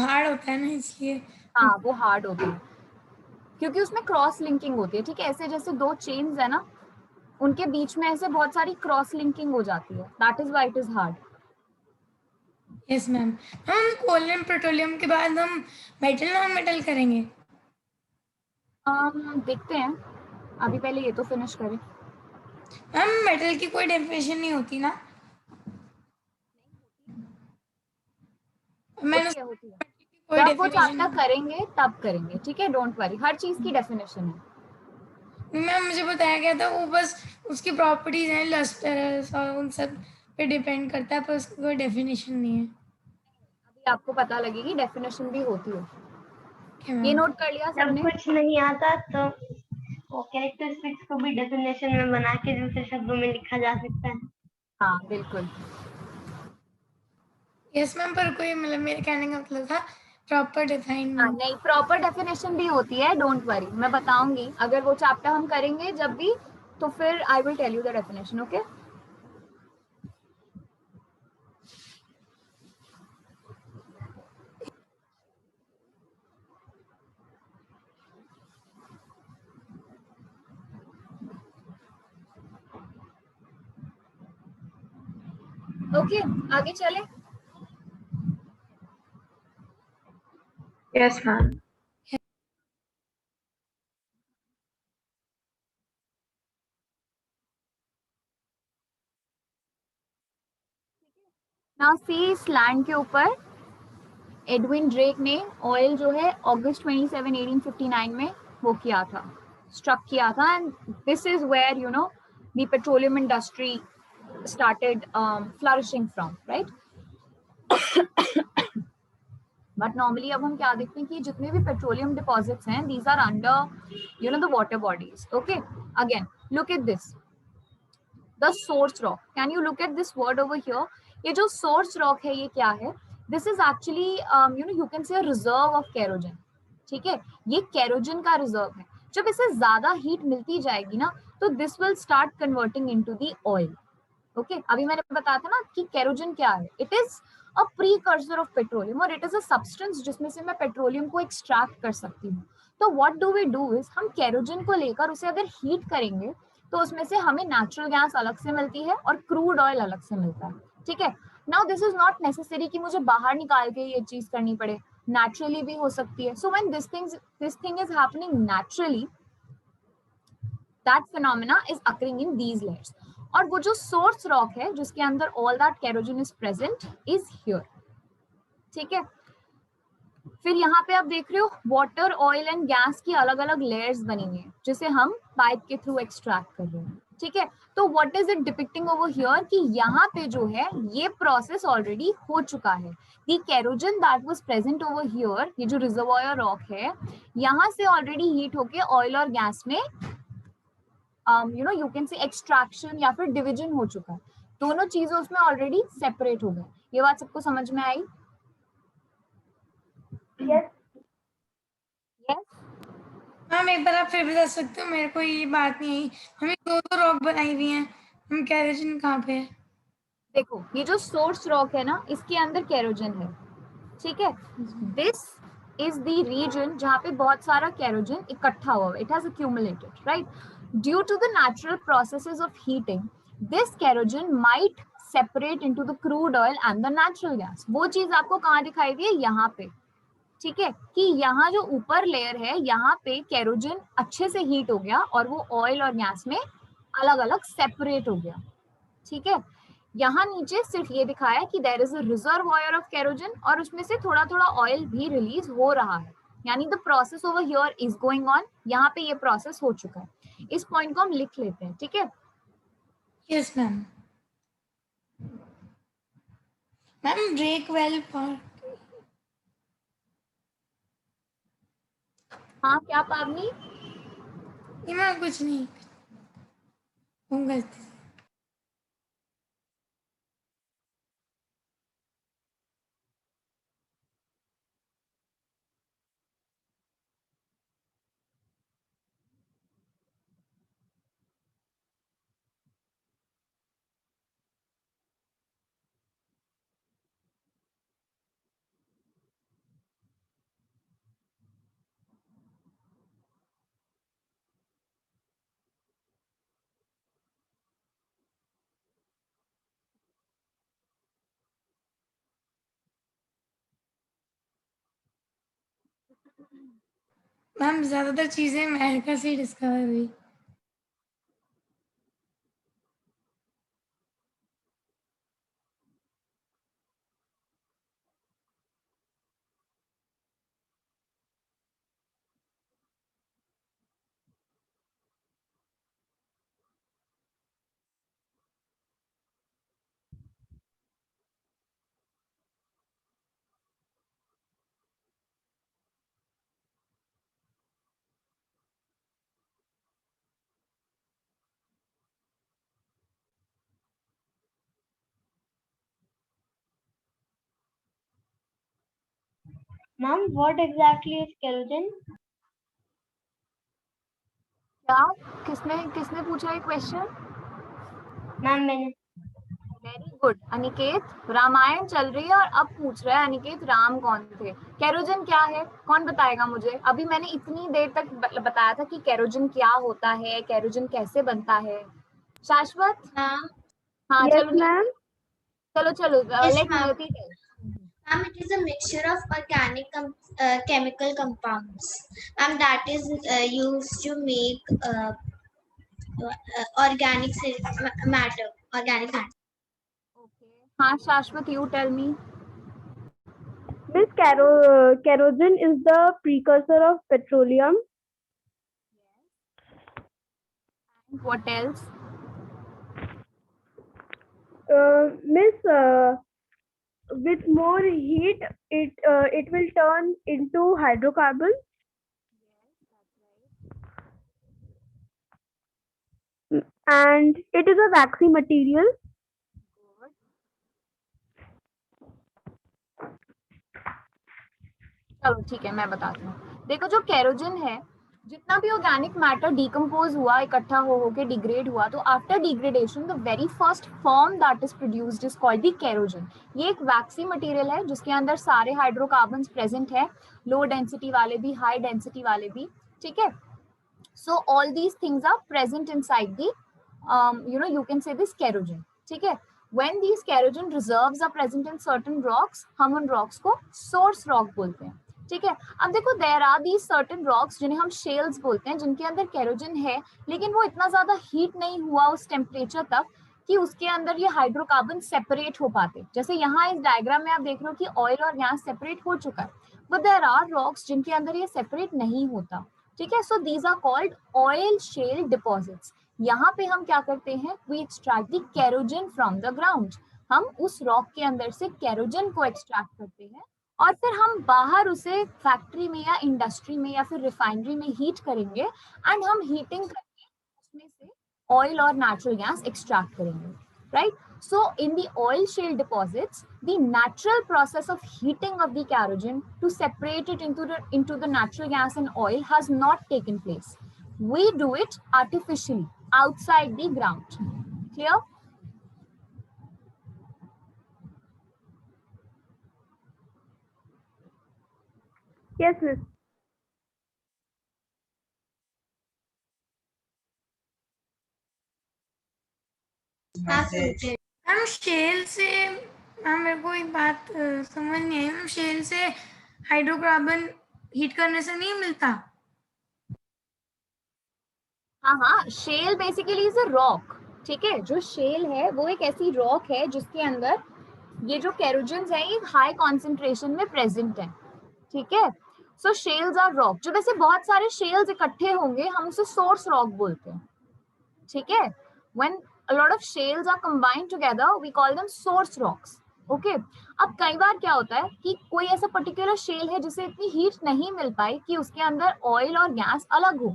हार्ड होता है ना, इसलिए। हाँ, वो हार्ड होती है क्योंकि उसमें क्रॉस लिंकिंग होती है, ठीक है। ऐसे जैसे दो चेन्स है ना, उनके बीच में ऐसे बहुत सारी क्रॉस लिंकिंग हो जाती है, that is why it is hard. Yes ma'am. हम कोल एंड पेट्रोलियम के बाद हम मेटल नॉन मेटल करेंगे। देखते हैं, अभी पहले ये तो फिनिश करें। मैम मेटल की कोई डेफिनेशन नहीं होती ना? मैंने होती है। कोई जब वो डेफिनेशन चैप्टर करेंगे तब करेंगे, ठीक है, डोंट वरी, हर चीज की डेफिनेशन है। मैम मुझे बताया गया था वो बस उसकी प्रॉपर्टीज हैं, लस्टर और उन सब पे डिपेंड करता है, पर उसकी कोई डेफिनेशन नहीं है। अभी आपको पता लगेगी, डेफिनेशन भी होती है। Okay, ये मैम। नोट कर लिया जब सबने? कुछ नहीं आता तो वो कैरेक्टरिस्टिक्स को भी डेफिनेशन में बना के दूसरे शब्दों में लिखा जा सकता है। हाँ बिल्कुल। यस मैम, पर कोई मतलब मेरे कहने का मतलब था प्रॉपर डिफाइन। हाँ नहीं, प्रॉपर डेफिनेशन भी होती है, डोंट वरी, मैं बताऊंगी अगर वो चैप्टर हम करेंगे जब भी, तो फिर I will tell you the definition, okay. Okay, आगे चले। Yes ma'am. नाउ सी, इस लैंड के ऊपर एडविन ड्रेक ने ऑयल जो है अगस्त 27, 1859 में वो किया था, स्ट्रक किया था, and this is where you know the petroleum industry started flourishing from, right? But normally अब हम क्या देखते हैं कि जितने भी पेट्रोलियम डिपॉजिट्स हैं, these are under you know the water bodies, okay. Again look at this, the source rock, can you look at this word over here? ये जो सोर्स रॉक है, ये क्या है? This is actually you know you can से reserve of केरोजन, ठीक है। ये केरोजन का रिजर्व है। जब इसे ज्यादा हीट मिलती जाएगी ना, तो this will start converting into the oil, okay. अभी मैंने बताया था ना कि केरोजन क्या है, it is a precursor of petroleum, और इट इज अ सब्सटेंस जिसमें से मैं पेट्रोलियम को एक्सट्रैक्ट कर सकती हूँ। तो what do we do is, हम केरोजन को लेकर उसे अगर हीट करेंगे तो उसमें से हमें नेचुरल गैस अलग से मिलती है और क्रूड ऑयल अलग से मिलता है, ठीक है। Now this is not necessary कि मुझे बाहर निकाल के ये चीज करनी पड़े, नेचुरली भी हो सकती है। So when this thing is happening naturally, that phenomena is occurring in these layers. और वो जो सोर्स रॉक है जिसके अंदर all that kerogen is present is here, ठीक है। फिर यहाँ पे आप देख रहे हो वाटर, ऑयल एंड गैस की अलग अलग लेयर्स बनी हुई है जिसे हम पाइप के थ्रू एक्सट्रैक्ट कर रहे हैं, ठीक है। तो what is it depicting over here कि यहाँ पे जो है ये प्रोसेस ऑलरेडी हो चुका है। The kerogen that was present over here, ये जो रिजर्वॉयर रॉक है, यहाँ से ऑलरेडी हीट होके ऑयल और गैस में you know you can say extraction या फिर डिवीजन हो चुका है, दोनों चीजें उसमें ऑलरेडी सेपरेट हो गई। ये बात सबको समझ में आई? Yes yes. मैम एक बार आप फिर बता सकते हो, मेरे को ये बात नहीं आई, हमें दो रॉक बनाई हुई हैं, हम केरोजन कहाँ पे है? देखो ये जो सोर्स रॉक है ना, इसके अंदर केरोजन है, ठीक है। दिस इज द रीजन जहाँ पे बहुत सारा केरोजन इकट्ठा हुआ है, it has accumulated, right? Due to the natural processes of heating, this kerogen might separate into the crude oil and the natural gas. वो चीज आपको कहाँ दिखाई दी है? यहाँ पे, ठीक है, कि यहाँ जो ऊपर लेयर है यहाँ पे केरोजन अच्छे से हीट हो गया और वो ऑयल और गैस में अलग अलग सेपरेट हो गया, ठीक है। यहाँ नीचे सिर्फ ये दिखाया कि there is a reservoir of kerogen और उसमें से थोड़ा थोड़ा ऑयल भी रिलीज हो रहा है, यानी the process over here is going on, यहाँ पे ये प्रोसेस हो चुका है। इस पॉइंट को हम लिख लेते हैं, ठीक है? Yes ma'am. Ma'am break well पर हाँ क्या पावनी? ये मैम कुछ नहीं, वो गलती से। मैम ज्यादातर चीजें अमेरिका से डिस्कवर हुई। Ma'am, what exactly is kerogen? क्या किसने किसने पूछा ये क्वेश्चन? मैम मैंने। वेरी गुड अनिकेत, रामायण चल रही है और अब पूछ रहा है अनिकेत राम कौन थे। केरोजन क्या है, कौन बताएगा मुझे? अभी मैंने इतनी देर तक बताया था कि केरोजन क्या होता है, केरोजन कैसे बनता है। शाश्वत? हाँ Yes, चलो ma'am. चलो Yes, let ma'am. Niyati tell. Ma'am, it is a mixture of organic chemical compounds. Ma'am, that is used to make organic matter. Organic matter. हाँ Shashwat, you tell me. Miss, kerosene is the precursor of petroleum. What else? Miss, with more heat, it will turn into hydrocarbons. And it is a waxy material. चलो ठीक है, मैं बताती हूँ। देखो जो केरोजन है, जितना भी ऑर्गेनिक मैटर डिकम्पोज हुआ, इकट्ठा हो के डिग्रेड हुआ, तो after degradation the very first form that is produced is called the kerogen. ये एक वैक्सी मटेरियल है जिसके अंदर सारे हाइड्रोकार्बन्स प्रेजेंट है, लो डेंसिटी वाले भी, हाई डेंसिटी वाले भी, ठीक है? So all these things are present inside the you can say this kerogen, ठीक है? When these kerogen reserves are present in certain rocks, हम उन rocks को source rock बोलते हैं, ठीक है? अब देखो there are these certain rocks जिन्हें हम shales बोलते हैं, जिनके अंदर केरोजन है, लेकिन वो इतना ज्यादा हीट नहीं हुआ उस टेम्परेचर तक कि उसके अंदर ये हाइड्रोकार्बन सेपरेट हो पाते। जैसे यहाँ इस डायग्राम में आप देख रहे हो कि ऑयल और गैस सेपरेट हो चुका है, बट देयर आर रॉक्स जिनके अंदर ये सेपरेट नहीं होता, ठीक है? So these are called oil shale deposits. यहाँ पे हम क्या करते हैं, we extract the kerogen from the ground. हम उस रॉक के अंदर से केरोजन को एक्सट्रैक्ट करते हैं और फिर हम बाहर उसे फैक्ट्री में या इंडस्ट्री में या फिर रिफाइनरी में हीट करेंगे एंड हम हीटिंग करके उसमें से ऑयल और नेचुरल गैस एक्सट्रैक्ट करेंगे, right? So in the oil shale deposits, the natural process of heating of the kerogen to separate it into the natural gas and oil has not taken place. We do it artificially outside the ground. Clear? Yes, miss. Ma'am shell से, ma'am मेरे को एक बात समझ नहीं आई, ma'am shell से hydrocarbon heat करने से नहीं मिलता? हाँ, shell basically is a rock, ठीक है? जो शेल है वो एक ऐसी रॉक है जिसके अंदर ये जो केरोजन है ये हाई कॉन्सेंट्रेशन में प्रेजेंट है, ठीक है? सो शेल्स आर रॉक. जब ऐसे बहुत सारे शेल्स इकट्ठे होंगे हम उसे सोर्स रॉक बोलते हैं. ठीक है, when a lot of shales are combined together we call them source rocks. Okay अब कई बार क्या होता है कि कोई ऐसा पर्टिकुलर शेल है जिसे इतनी हीट नहीं मिल पाई कि उसके अंदर ऑयल और गैस अलग हो,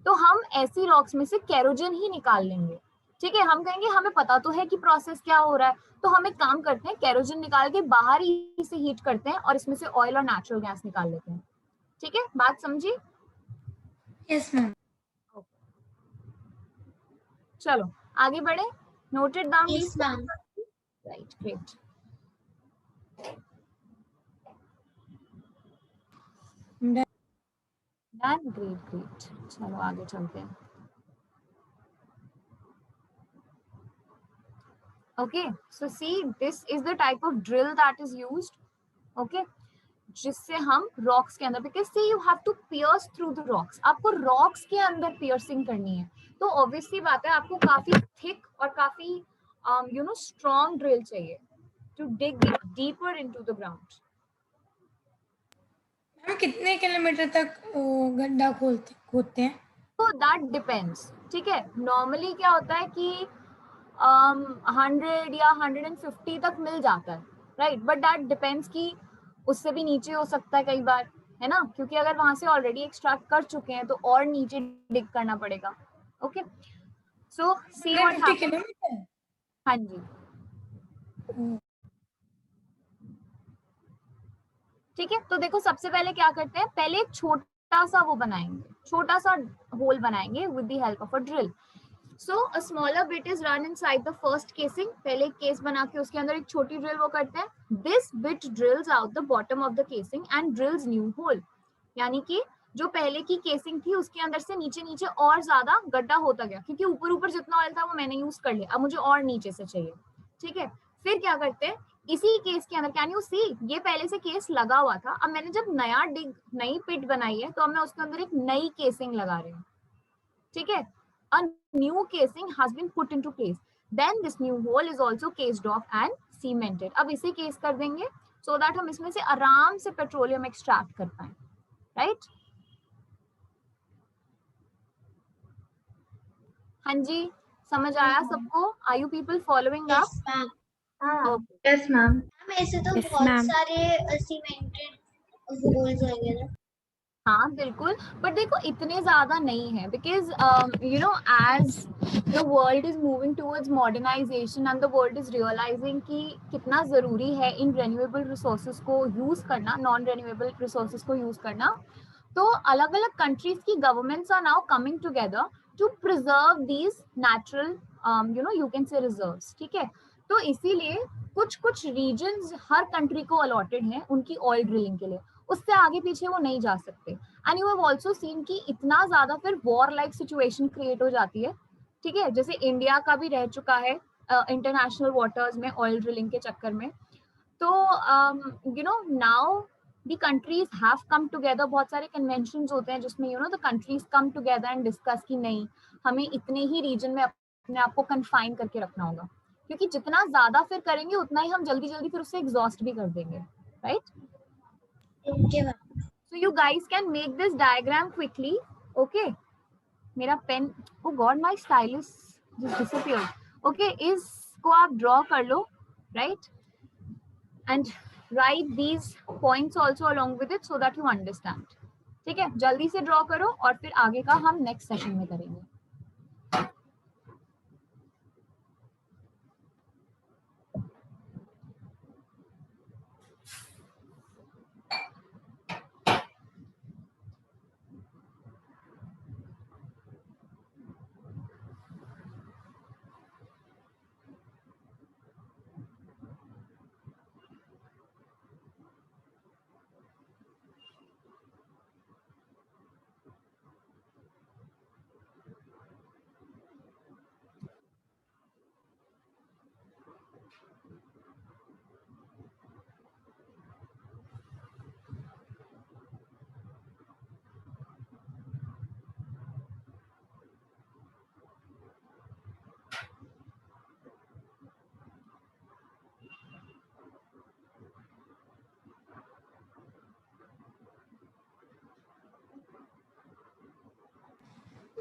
तो हम ऐसी रॉक्स में से केरोजन ही निकाल लेंगे. ठीक है, हम कहेंगे हमें पता तो है कि प्रोसेस क्या हो रहा है, तो हम एक काम करते हैं, केरोजन निकाल के बाहर ही से हीट करते हैं और इसमें से ऑयल और नेचुरल गैस निकाल लेते हैं. ठीक है, बात समझी? Yes ma'am. चलो आगे बढ़े. Noted down. Yes, ma'am. Right, great. Done, great great. चलो आगे चलते हैं. Okay, so see, this is the type of drill that is used. Okay, जिससे हम rocks के अंदर, because see you have to pierce through the rocks. आपको rocks के अंदर piercing करनी है, तो obviously बात है आपको काफी thick और काफी strong drill चाहिए to dig deeper into the ground. Ma'am कितने किलोमीटर तक गड्ढा खोदते हैं? तो that depends. ठीक है, normally क्या होता है कि 100 या 150 तक मिल जाता है, राइट, बट दैट डिपेंड्स कि उससे भी नीचे हो सकता है कई बार, है ना, क्योंकि अगर वहां से ऑलरेडी एक्सट्रैक्ट कर चुके हैं तो और नीचे डिग करना पड़ेगा. Okay, so see what 150 happens. Kilometre? हाँ जी, ठीक है. तो देखो सबसे पहले क्या करते हैं, पहले एक छोटा सा वो बनाएंगे, छोटा सा होल बनाएंगे with the help of a drill. So a smaller bit is run inside the first casing. पहले केस बना के उसके अंदर एक छोटी ड्रिल वो करते हैं. This bit drills out the bottom of the casing and drills new hole. यानी कि जो पहले की केसिंग थी उसके अंदर से नीचे नीचे और ज्यादा गड्ढा होता गया, क्योंकि ऊपर ऊपर जितना ऑयल था वो मैंने यूज कर लिया, अब मुझे और नीचे से चाहिए. ठीक है, फिर क्या करते हैं, इसी केस के अंदर, कैन यू सी, ये पहले से केस लगा हुआ था, अब मैंने जब नई पिट बनाई है तो अब मैं उसके अंदर एक नई केसिंग लगा रही हूँ. ठीक है, a new casing has been put into place. Then this new hole is also cased off and cemented. अब इसे केस कर देंगे so that हम इसमें से आराम से पेट्रोलियम एक्सट्रैक्ट कर पाए, राइट? हाँ जी, समझ आया सबको? Are you people following up? Yes, ma'am. Okay. Yes ma'am. Ma'am ऐसे तो Yes, बहुत ma'am. सारे सीमेंटेड होल्स वगैरह. हाँ बिल्कुल, बट देखो इतने ज्यादा नहीं है, because as the world is moving towards modernisation and the world is realising कि कितना जरूरी है इन रेन्यूएबल रिसोर्सेज को यूज करना, नॉन रेन्यूएबल रिसोर्सेज को यूज करना. तो अलग अलग कंट्रीज की governments are now coming together to preserve these natural you can say reserves. ठीक है, तो इसीलिए कुछ कुछ रीजन्स हर कंट्री को अलॉटेड हैं उनकी ऑयल ड्रिलिंग के लिए, उससे आगे पीछे वो नहीं जा सकते. And you have also seen कि इतना ज्यादा फिर वॉर लाइक सिचुएशन क्रिएट हो जाती है. ठीक है, जैसे इंडिया का भी रह चुका है इंटरनेशनल वाटर्स में ऑयल ड्रिलिंग के चक्कर में. तो now the countries have come together, बहुत सारे कन्वेंशंस होते हैं जिसमें the countries come together and discuss कि नहीं, हमें इतने ही रीजन में अपने आप को कन्फाइन करके रखना होगा, क्योंकि जितना ज्यादा फिर करेंगे उतना ही हम जल्दी जल्दी फिर उससे एग्जॉस्ट भी कर देंगे, right? Okay, ma'am. So you guys can make this diagram quickly. Okay, मेरा pen, oh god my stylus just disappeared. Okay, इसको आप draw कर लो, right? And write these points also along with it so that you understand. ठीक है, जल्दी से draw करो और फिर आगे का हम next session में करेंगे.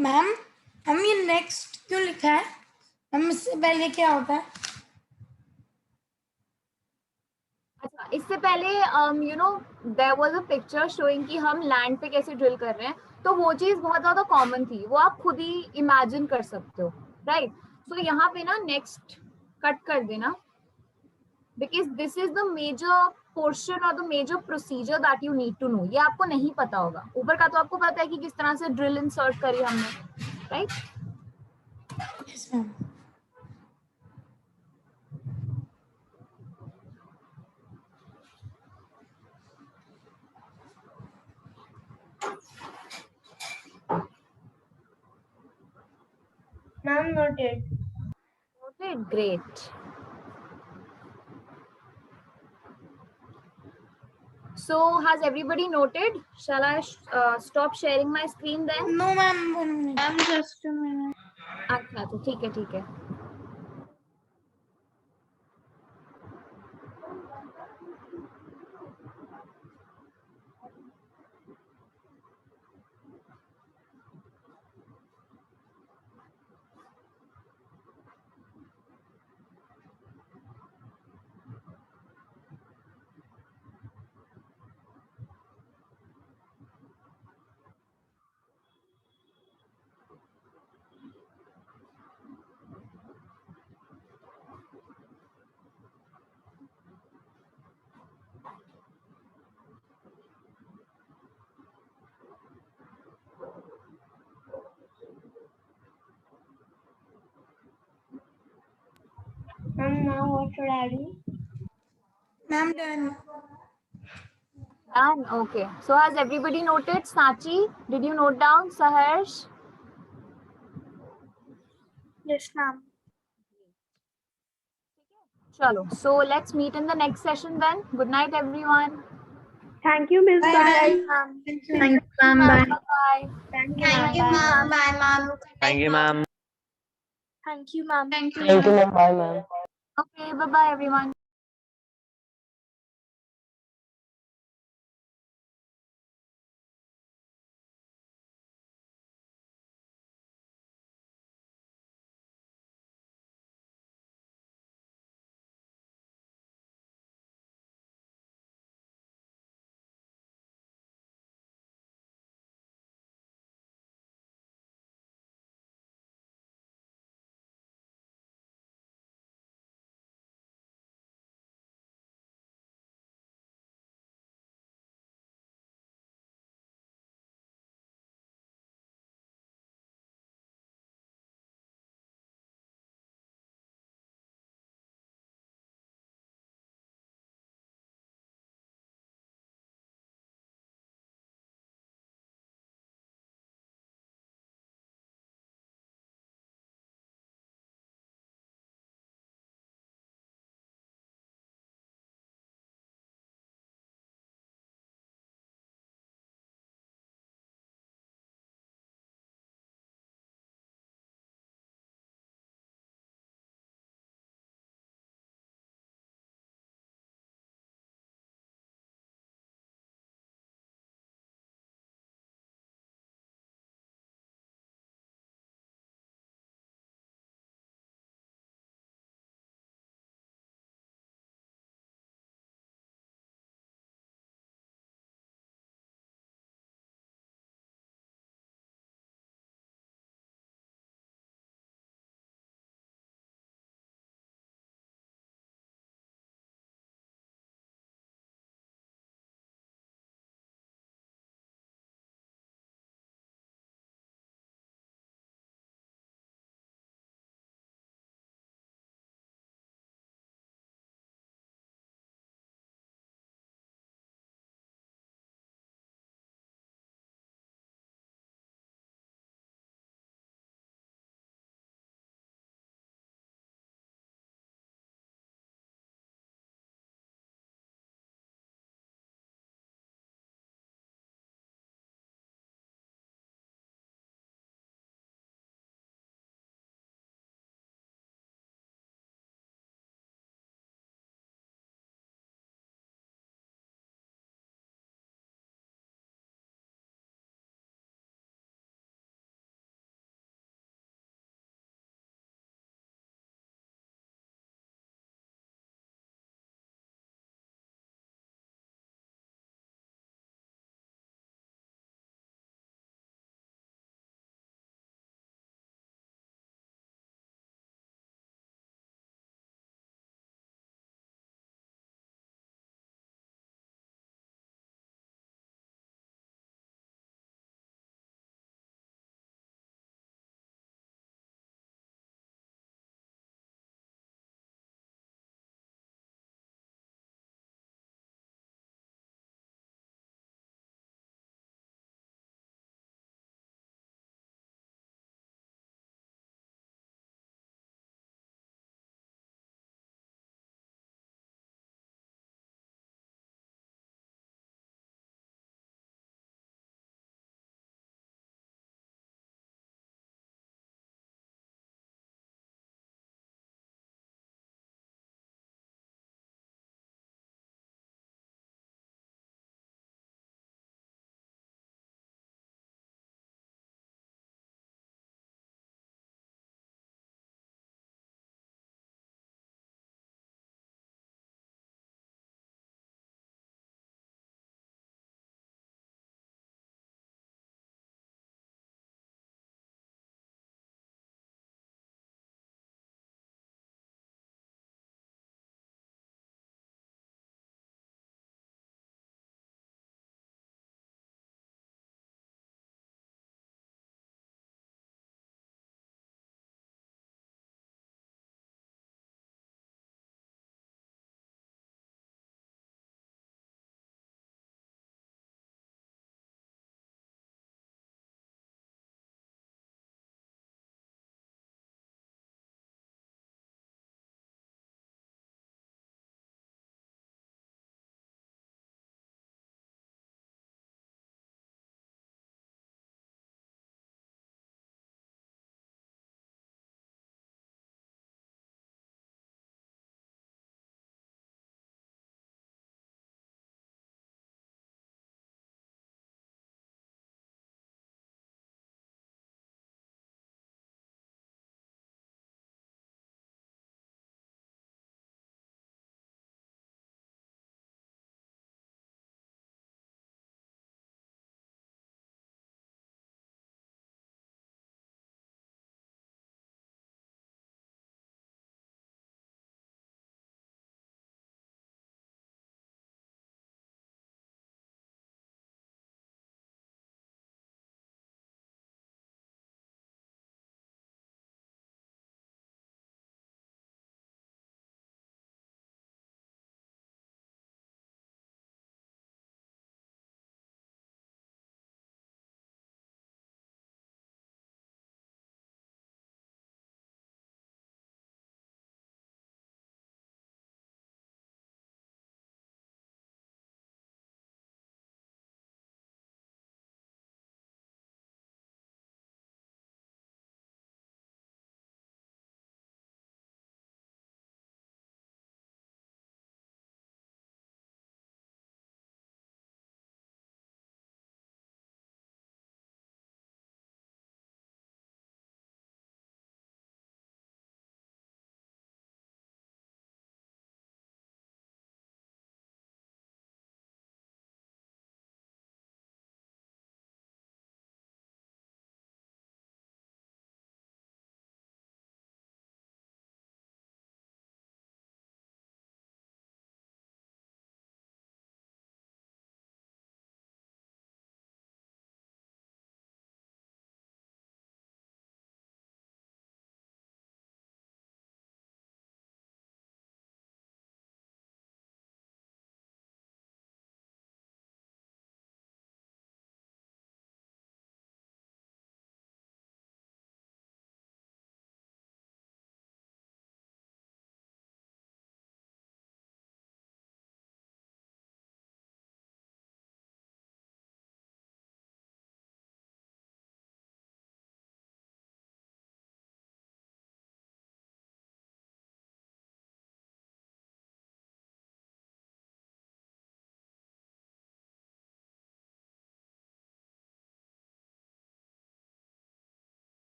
मैम हम ये नेक्स्ट क्यों लिखा है मैम? इससे पहले क्या होता है? अच्छा, इससे पहले you know there was a picture showing कि हम लैंड पे कैसे ड्रिल कर रहे हैं, तो वो चीज बहुत ज्यादा कॉमन थी, वो आप खुद ही इमेजिन कर सकते हो, राइट? सो यहाँ पे ना नेक्स्ट कट कर देना, because this is the major portion और the major procedure that you need to know. ये आपको नहीं पता होगा, ऊपर का तो आपको पता है कि किस तरह से ड्रिल इंसर्ट करी हमने, right? Yes ma'am. Ma'am, noted. Okay, great. So has everybody noted? Shall I stop sharing my screen then? No ma'am 1 minute। Ma'am just a minute. अच्छा, तो ठीक है, ठीक है। Ma'am, now what should I do? Ma'am done. Done. Okay. So has everybody noted? Sachi, did you note down? Saharsh? Yes ma'am. Chalo. So let's meet in the next session then. Good night, everyone. Thank you, Miss. Bye. Bye. Thank you ma'am. Bye. Bye. Thank you ma'am. Bye ma'am. Thank you, ma'am. Thank you ma'am. Thank Thank you, ma'am. Bye, ma'am. Okay. Bye bye, everyone.